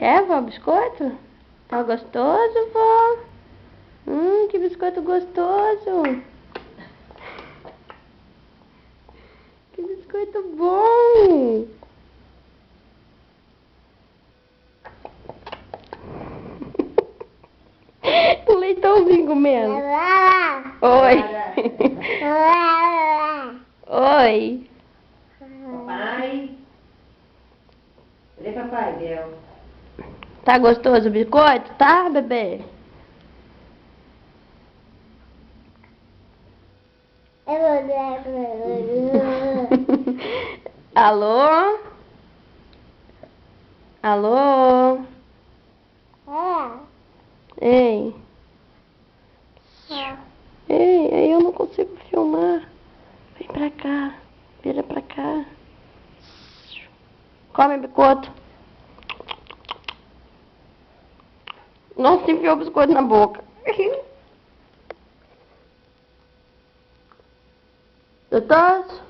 Quer, vó, biscoito? Tá gostoso, vó? Que biscoito gostoso. Que biscoito bom. O leitãozinho comendo. Oi. Oi. Papai. Cadê papai, Bel? Tá gostoso o biscoito? Tá, bebê? Alô? Alô? Ei. Ei, aí eu não consigo filmar. Vem pra cá. Vira pra cá. Come biscoito. Nossa, enfiou o biscoito na boca. Gostoso?